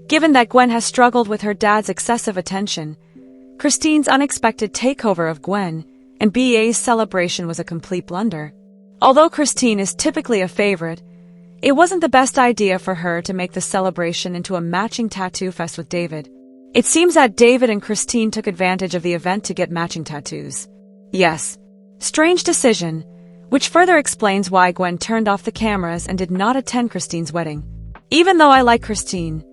Given that Gwen has struggled with her dad's excessive attention, Christine's unexpected takeover of Gwen and BA's celebration was a complete blunder. Although Christine is typically a favorite, it wasn't the best idea for her to make the celebration into a matching tattoo fest with David. It seems that David and Christine took advantage of the event to get matching tattoos. Yes. Strange decision, which further explains why Gwen turned off the cameras and did not attend Christine's wedding. Even though I like Christine,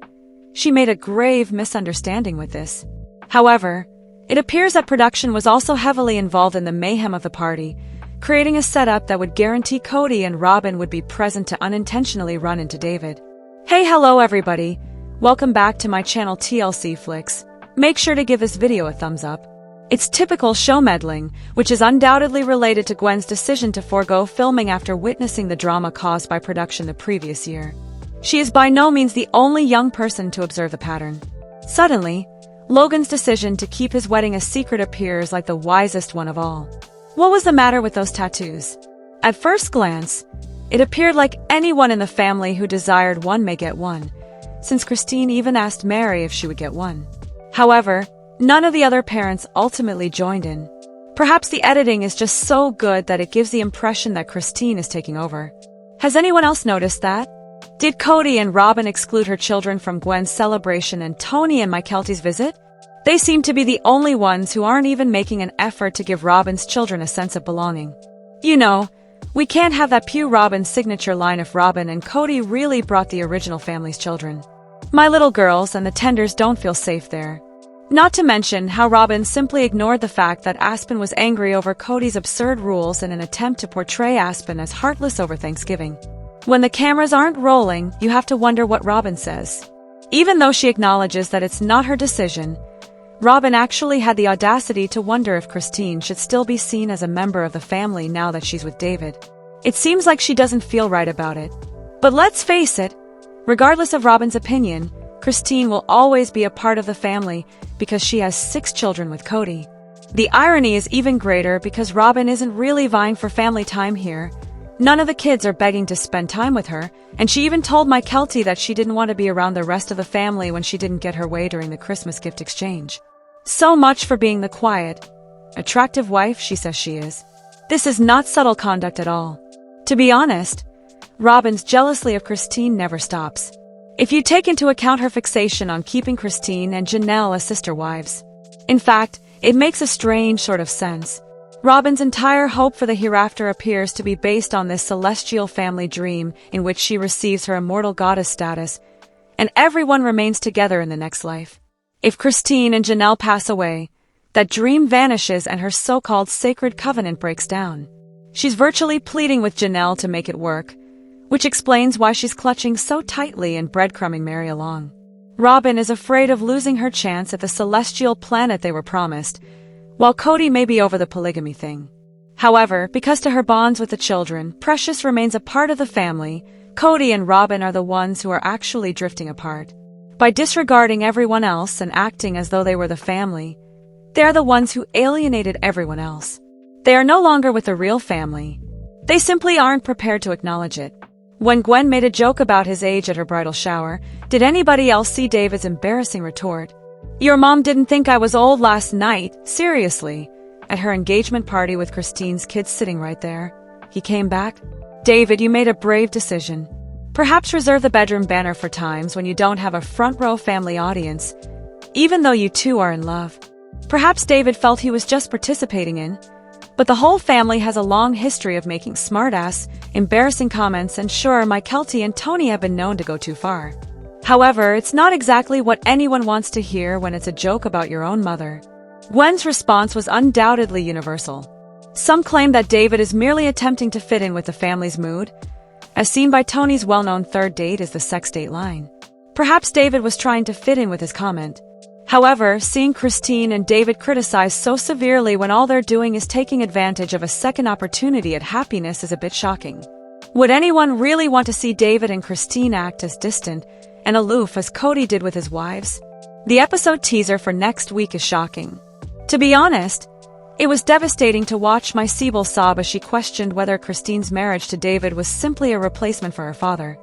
she made a grave misunderstanding with this. However, it appears that production was also heavily involved in the mayhem of the party, creating a setup that would guarantee Kody and Robyn would be present to unintentionally run into David. Hey, hello everybody. Welcome back to my channel TLC Flicks. Make sure to give this video a thumbs up. It's typical show meddling, which is undoubtedly related to Gwen's decision to forego filming after witnessing the drama caused by production the previous year. She is by no means the only young person to observe the pattern. Suddenly, Logan's decision to keep his wedding a secret appears like the wisest one of all. What was the matter with those tattoos? At first glance, it appeared like anyone in the family who desired one may get one, since Christine even asked Meri if she would get one. However, none of the other parents ultimately joined in. Perhaps the editing is just so good that it gives the impression that Christine is taking over. Has anyone else noticed that? Did Kody and Robyn exclude her children from Gwen's celebration and Tony and Mykelti's visit? They seem to be the only ones who aren't even making an effort to give Robyn's children a sense of belonging. You know, we can't have that Pew Robyn signature line if Robyn and Kody really brought the original family's children. My little girls and the tenders don't feel safe there. Not to mention how Robyn simply ignored the fact that Aspen was angry over Kody's absurd rules in an attempt to portray Aspen as heartless over Thanksgiving. When the cameras aren't rolling, you have to wonder what Robyn says. Even though she acknowledges that it's not her decision, Robyn actually had the audacity to wonder if Christine should still be seen as a member of the family now that she's with David. It seems like she doesn't feel right about it. But let's face it, regardless of Robyn's opinion, Christine will always be a part of the family because she has 6 children with Kody. The irony is even greater because Robyn isn't really vying for family time here. None of the kids are begging to spend time with her, and she even told Mykelti that she didn't want to be around the rest of the family when she didn't get her way during the Christmas gift exchange. So much for being the quiet, attractive wife she says she is. This is not subtle conduct at all. To be honest, Robyn's jealousy of Christine never stops. If you take into account her fixation on keeping Christine and Janelle as sister wives. In fact, it makes a strange sort of sense. Robyn's entire hope for the hereafter appears to be based on this celestial family dream in which she receives her immortal goddess status, and everyone remains together in the next life. If Christine and Janelle pass away, that dream vanishes and her so-called sacred covenant breaks down. She's virtually pleading with Janelle to make it work, which explains why she's clutching so tightly and breadcrumbing Meri along. Robyn is afraid of losing her chance at the celestial planet they were promised, while Kody may be over the polygamy thing. However, because to her bonds with the children, Precious remains a part of the family, Kody and Robyn are the ones who are actually drifting apart. By disregarding everyone else and acting as though they were the family, they are the ones who alienated everyone else. They are no longer with the real family. They simply aren't prepared to acknowledge it. When Gwen made a joke about his age at her bridal shower, did anybody else see David's embarrassing retort? "Your mom didn't think I was old last night, seriously," at her engagement party with Christine's kids sitting right there. He came back. David, you made a brave decision. Perhaps reserve the bedroom banner for times when you don't have a front-row family audience, even though you two are in love. Perhaps David felt he was just participating in, but the whole family has a long history of making smart-ass, embarrassing comments, and sure, Mykelti and Tony have been known to go too far. However, it's not exactly what anyone wants to hear when it's a joke about your own mother. Gwen's response was undoubtedly universal. Some claim that David is merely attempting to fit in with the family's mood, as seen by Tony's well-known third date is the sex date line. Perhaps David was trying to fit in with his comment. However, seeing Christine and David criticized so severely when all they're doing is taking advantage of a second opportunity at happiness is a bit shocking. Would anyone really want to see David and Christine act as distant and aloof as Kody did with his wives? The episode teaser for next week is shocking. To be honest, it was devastating to watch my Sibyl sob as she questioned whether Christine's marriage to David was simply a replacement for her father.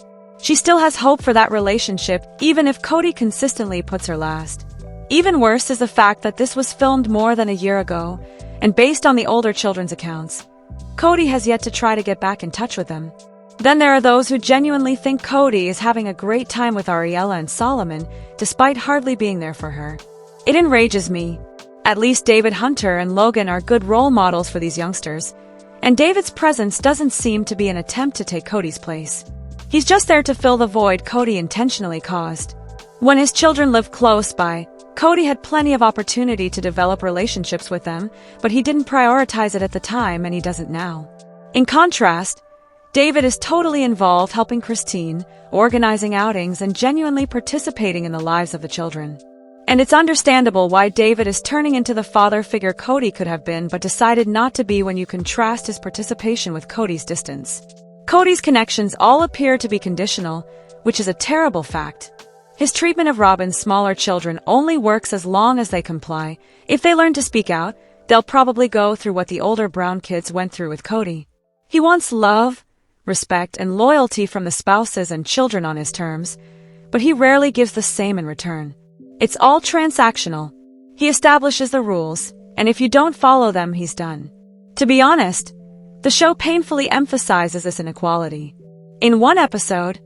She still has hope for that relationship, even if Kody consistently puts her last. Even worse is the fact that this was filmed more than a year ago, and based on the older children's accounts, Kody has yet to try to get back in touch with them. Then there are those who genuinely think Kody is having a great time with Ariella and Solomon, despite hardly being there for her. It enrages me. At least David Hunter and Logan are good role models for these youngsters, and David's presence doesn't seem to be an attempt to take Kody's place. He's just there to fill the void Kody intentionally caused. When his children lived close by, Kody had plenty of opportunity to develop relationships with them, but he didn't prioritize it at the time, and he doesn't now. In contrast, David is totally involved helping Christine, organizing outings, and genuinely participating in the lives of the children. And it's understandable why David is turning into the father figure Kody could have been but decided not to be when you contrast his participation with Kody's distance. Kody's connections all appear to be conditional, which is a terrible fact. His treatment of Robyn's smaller children only works as long as they comply. If they learn to speak out, they'll probably go through what the older brown kids went through with Kody. He wants love, respect, and loyalty from the spouses and children on his terms, but he rarely gives the same in return. It's all transactional. He establishes the rules, and if you don't follow them, he's done. To be honest, the show painfully emphasizes this inequality. In one episode,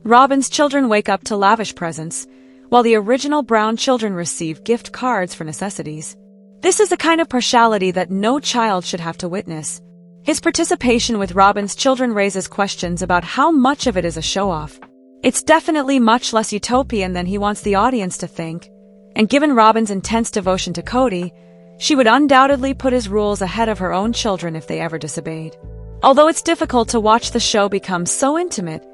Robyn's children wake up to lavish presents, while the original Brown children receive gift cards for necessities. This is the kind of partiality that no child should have to witness. His participation with Robyn's children raises questions about how much of it is a show-off. It's definitely much less utopian than he wants the audience to think, and given Robyn's intense devotion to Kody, she would undoubtedly put his rules ahead of her own children if they ever disobeyed. Although it's difficult to watch the show become so intimate,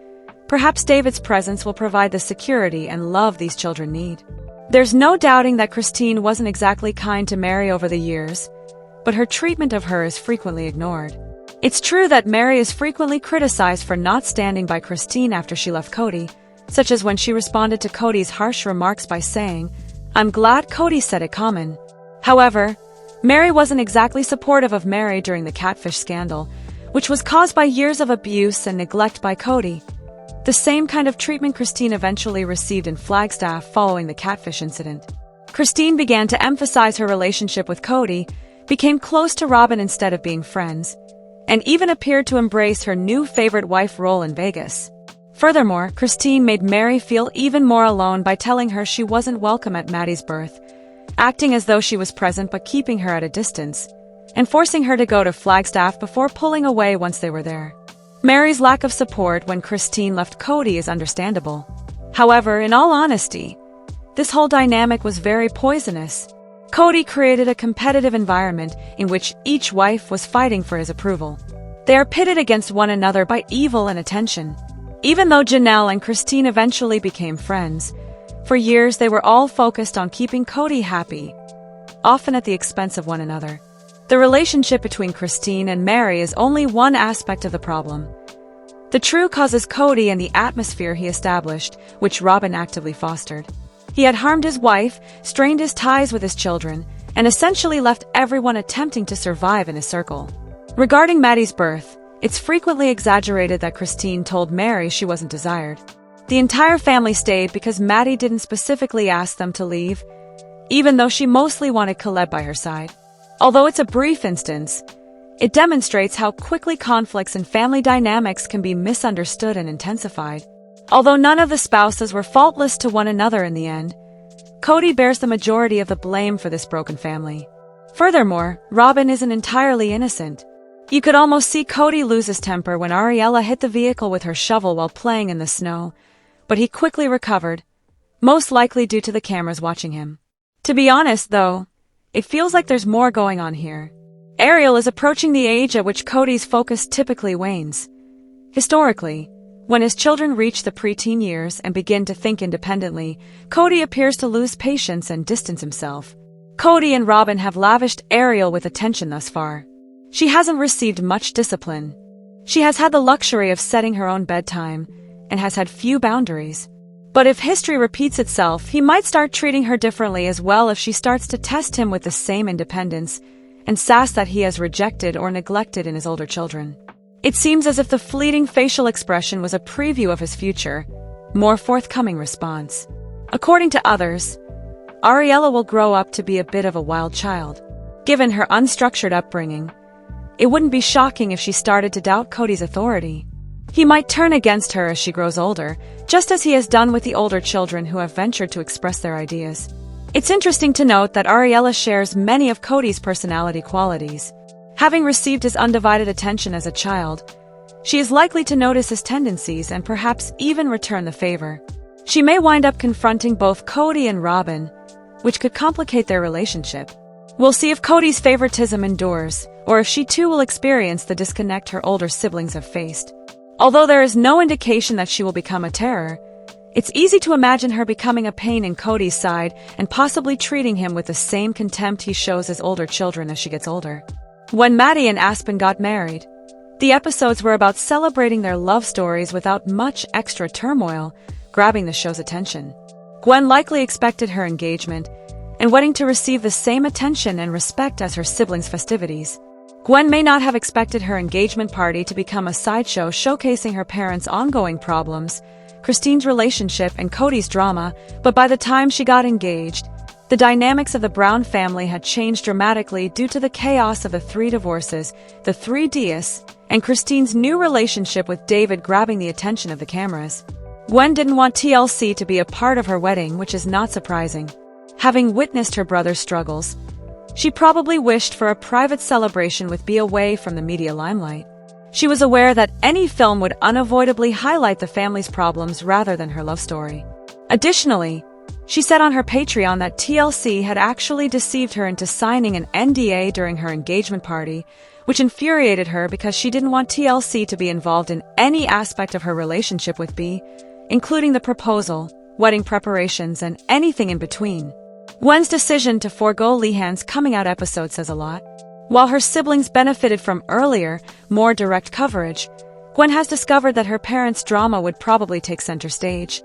perhaps David's presence will provide the security and love these children need. There's no doubting that Christine wasn't exactly kind to Meri over the years, but her treatment of her is frequently ignored. It's true that Meri is frequently criticized for not standing by Christine after she left Kody, such as when she responded to Kody's harsh remarks by saying, "I'm glad Kody said it common." However, Meri wasn't exactly supportive of Meri during the catfish scandal, which was caused by years of abuse and neglect by Kody. The same kind of treatment Christine eventually received in Flagstaff following the catfish incident. Christine began to emphasize her relationship with Kody, became close to Robyn instead of being friends, and even appeared to embrace her new favorite wife role in Vegas. Furthermore, Christine made Meri feel even more alone by telling her she wasn't welcome at Maddie's birth, acting as though she was present but keeping her at a distance, and forcing her to go to Flagstaff before pulling away once they were there. Meri's lack of support when Christine left Kody is understandable. However, in all honesty, this whole dynamic was very poisonous. Kody created a competitive environment in which each wife was fighting for his approval. They are pitted against one another by evil and attention. Even though Janelle and Christine eventually became friends, for years they were all focused on keeping Kody happy, often at the expense of one another. The relationship between Christine and Meri is only one aspect of the problem. The true cause is Kody and the atmosphere he established, which Robyn actively fostered. He had harmed his wife, strained his ties with his children, and essentially left everyone attempting to survive in his circle. Regarding Maddie's birth, it's frequently exaggerated that Christine told Meri she wasn't desired. The entire family stayed because Maddie didn't specifically ask them to leave, even though she mostly wanted Caleb by her side. Although it's a brief instance, it demonstrates how quickly conflicts and family dynamics can be misunderstood and intensified. Although none of the spouses were faultless to one another in the end, Kody bears the majority of the blame for this broken family. Furthermore, Robyn isn't entirely innocent. You could almost see Kody lose his temper when Ariella hit the vehicle with her shovel while playing in the snow, but he quickly recovered, most likely due to the cameras watching him. To be honest, though, it feels like there's more going on here. Ariel is approaching the age at which Kody's focus typically wanes. Historically, when his children reach the preteen years and begin to think independently, Kody appears to lose patience and distance himself. Kody and Robyn have lavished Ariel with attention thus far. She hasn't received much discipline. She has had the luxury of setting her own bedtime and has had few boundaries. But if history repeats itself, he might start treating her differently as well if she starts to test him with the same independence and sass that he has rejected or neglected in his older children. It seems as if the fleeting facial expression was a preview of his future, more forthcoming response. According to others, Ariella will grow up to be a bit of a wild child. Given her unstructured upbringing, it wouldn't be shocking if she started to doubt Kody's authority. He might turn against her as she grows older, just as he has done with the older children who have ventured to express their ideas. It's interesting to note that Ariella shares many of Kody's personality qualities. Having received his undivided attention as a child, she is likely to notice his tendencies and perhaps even return the favor. She may wind up confronting both Kody and Robyn, which could complicate their relationship. We'll see if Kody's favoritism endures, or if she too will experience the disconnect her older siblings have faced. Although there is no indication that she will become a terror, it's easy to imagine her becoming a pain in Kody's side and possibly treating him with the same contempt he shows his older children as she gets older. When Maddie and Aspen got married, the episodes were about celebrating their love stories without much extra turmoil, grabbing the show's attention. Gwen likely expected her engagement and wedding to receive the same attention and respect as her siblings' festivities. Gwen may not have expected her engagement party to become a sideshow showcasing her parents' ongoing problems, Christine's relationship, and Kody's drama, but by the time she got engaged, the dynamics of the Brown family had changed dramatically due to the chaos of the 3 divorces, the 3 deists, and Christine's new relationship with David grabbing the attention of the cameras. Gwen didn't want TLC to be a part of her wedding, which is not surprising. Having witnessed her brother's struggles, she probably wished for a private celebration with be away from the media limelight. She was aware that any film would unavoidably highlight the family's problems rather than her love story. Additionally, she said on her Patreon that TLC had actually deceived her into signing an NDA during her engagement party, which infuriated her because she didn't want TLC to be involved in any aspect of her relationship with B, including the proposal, wedding preparations, and anything in between. Gwen's decision to forego Lehan's coming-out episode says a lot. While her siblings benefited from earlier, more direct coverage, Gwen has discovered that her parents' drama would probably take center stage.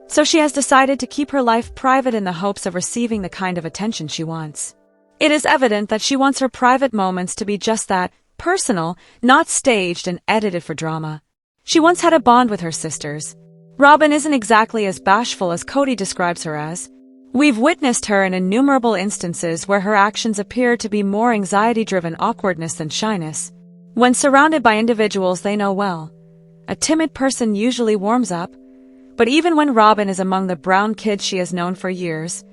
So she has decided to keep her life private in the hopes of receiving the kind of attention she wants. It is evident that she wants her private moments to be just that, personal, not staged and edited for drama. She once had a bond with her sisters. Robyn isn't exactly as bashful as Kody describes her as. We've witnessed her in innumerable instances where her actions appear to be more anxiety-driven awkwardness than shyness. When surrounded by individuals they know well, a timid person usually warms up, but even when Robyn is among the Brown kids she has known for years,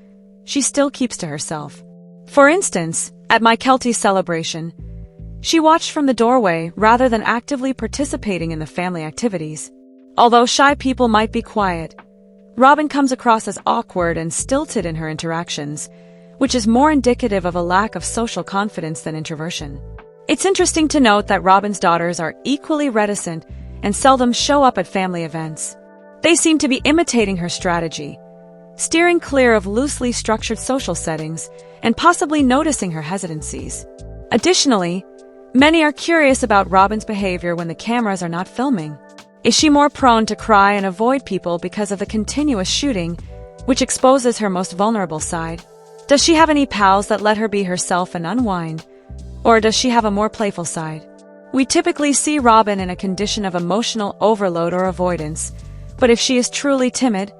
she still keeps to herself. For instance, at my Kelty celebration, she watched from the doorway rather than actively participating in the family activities. Although shy people might be quiet, Robyn comes across as awkward and stilted in her interactions, which is more indicative of a lack of social confidence than introversion. It's interesting to note that Robyn's daughters are equally reticent and seldom show up at family events. They seem to be imitating her strategy, steering clear of loosely structured social settings and possibly noticing her hesitancies. Additionally, many are curious about Robyn's behavior when the cameras are not filming. Is she more prone to cry and avoid people because of the continuous shooting, which exposes her most vulnerable side? Does she have any pals that let her be herself and unwind? Or does she have a more playful side? We typically see Robyn in a condition of emotional overload or avoidance, but if she is truly timid,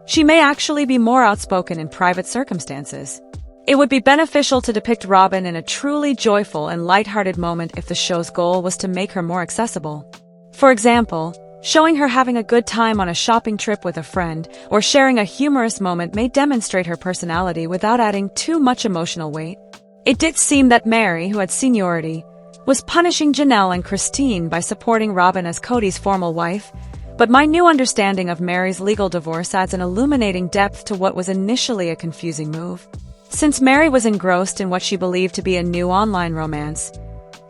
she may actually be more outspoken in private circumstances. It would be beneficial to depict Robyn in a truly joyful and lighthearted moment if the show's goal was to make her more accessible. For example, showing her having a good time on a shopping trip with a friend or sharing a humorous moment may demonstrate her personality without adding too much emotional weight. It did seem that Meri, who had seniority, was punishing Janelle and Christine by supporting Robyn as Kody's formal wife, but my new understanding of Meri's legal divorce adds an illuminating depth to what was initially a confusing move. Since Meri was engrossed in what she believed to be a new online romance,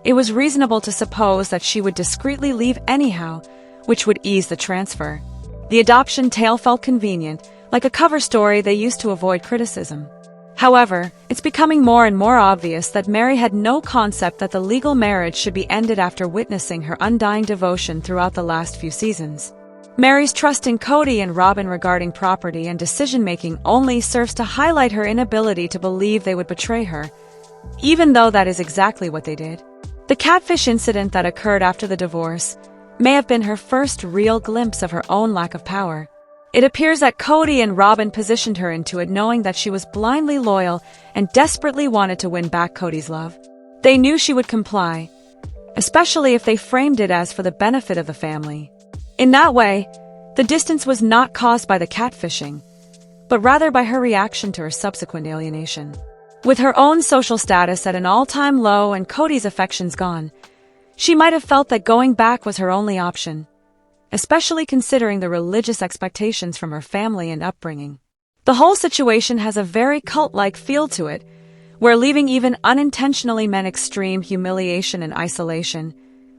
it was reasonable to suppose that she would discreetly leave anyhow, which would ease the transfer. The adoption tale felt convenient, like a cover story they used to avoid criticism. However, it's becoming more and more obvious that Meri had no concept that the legal marriage should be ended after witnessing her undying devotion throughout the last few seasons. Meri's trust in Kody and Robyn regarding property and decision-making only serves to highlight her inability to believe they would betray her, even though that is exactly what they did. The catfish incident that occurred after the divorce may have been her first real glimpse of her own lack of power. It appears that Kody and Robyn positioned her into it knowing that she was blindly loyal and desperately wanted to win back Kody's love. They knew she would comply, especially if they framed it as for the benefit of the family. In that way, the distance was not caused by the catfishing, but rather by her reaction to her subsequent alienation. With her own social status at an all-time low and Kody's affections gone, she might have felt that going back was her only option, especially considering the religious expectations from her family and upbringing. The whole situation has a very cult-like feel to it, where leaving even unintentionally meant extreme humiliation and isolation,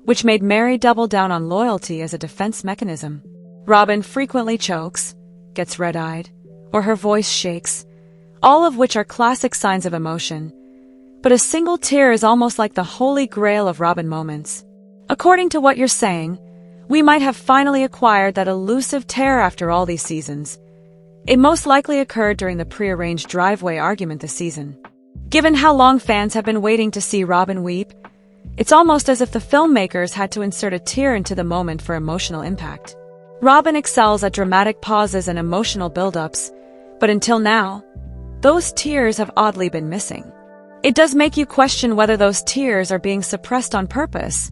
which made Meri double down on loyalty as a defense mechanism. Robyn frequently chokes, gets red-eyed, or her voice shakes, all of which are classic signs of emotion. But a single tear is almost like the holy grail of Robyn moments. According to what you're saying, we might have finally acquired that elusive tear after all these seasons. It most likely occurred during the prearranged driveway argument this season. Given how long fans have been waiting to see Robyn weep, it's almost as if the filmmakers had to insert a tear into the moment for emotional impact. Robyn excels at dramatic pauses and emotional build-ups, but until now, those tears have oddly been missing. It does make you question whether those tears are being suppressed on purpose,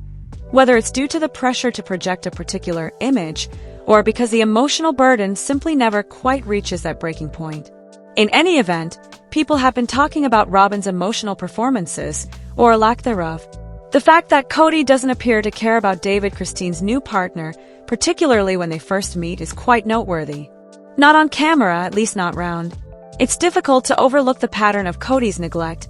whether it's due to the pressure to project a particular image, or because the emotional burden simply never quite reaches that breaking point. In any event, people have been talking about Robyn's emotional performances, or lack thereof. The fact that Kody doesn't appear to care about David Christine's new partner, particularly when they first meet, is quite noteworthy. Not on camera, at least not round. It's difficult to overlook the pattern of Kody's neglect,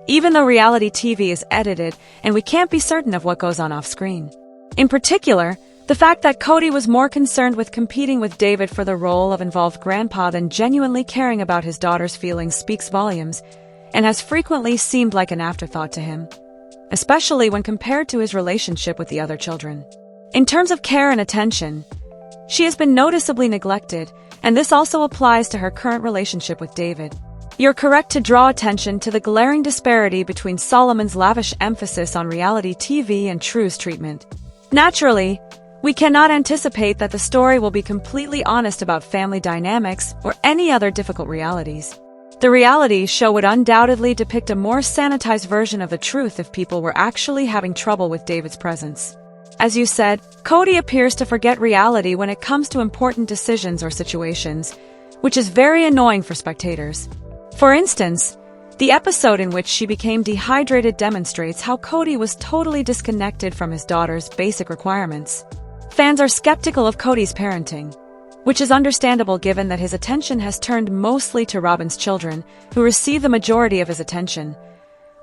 even though reality TV is edited and we can't be certain of what goes on off-screen. In particular, the fact that Kody was more concerned with competing with David for the role of involved grandpa than genuinely caring about his daughter's feelings speaks volumes, and has frequently seemed like an afterthought to him, especially when compared to his relationship with the other children. In terms of care and attention, she has been noticeably neglected, and this also applies to her current relationship with David. You're correct to draw attention to the glaring disparity between Solomon's lavish emphasis on reality TV and True's treatment. Naturally, we cannot anticipate that the story will be completely honest about family dynamics or any other difficult realities. The reality show would undoubtedly depict a more sanitized version of the truth if people were actually having trouble with David's presence. As you said, Kody appears to forget reality when it comes to important decisions or situations, which is very annoying for spectators. For instance, the episode in which she became dehydrated demonstrates how Kody was totally disconnected from his daughter's basic requirements. Fans are skeptical of Kody's parenting, which is understandable given that his attention has turned mostly to Robyn's children, who receive the majority of his attention,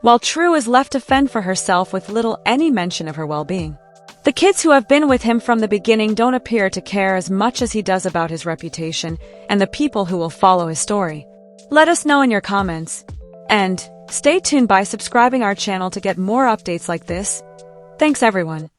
while True is left to fend for herself with little any mention of her well-being. The kids who have been with him from the beginning don't appear to care as much as he does about his reputation and the people who will follow his story. Let us know in your comments. And stay tuned by subscribing our channel to get more updates like this. Thanks everyone.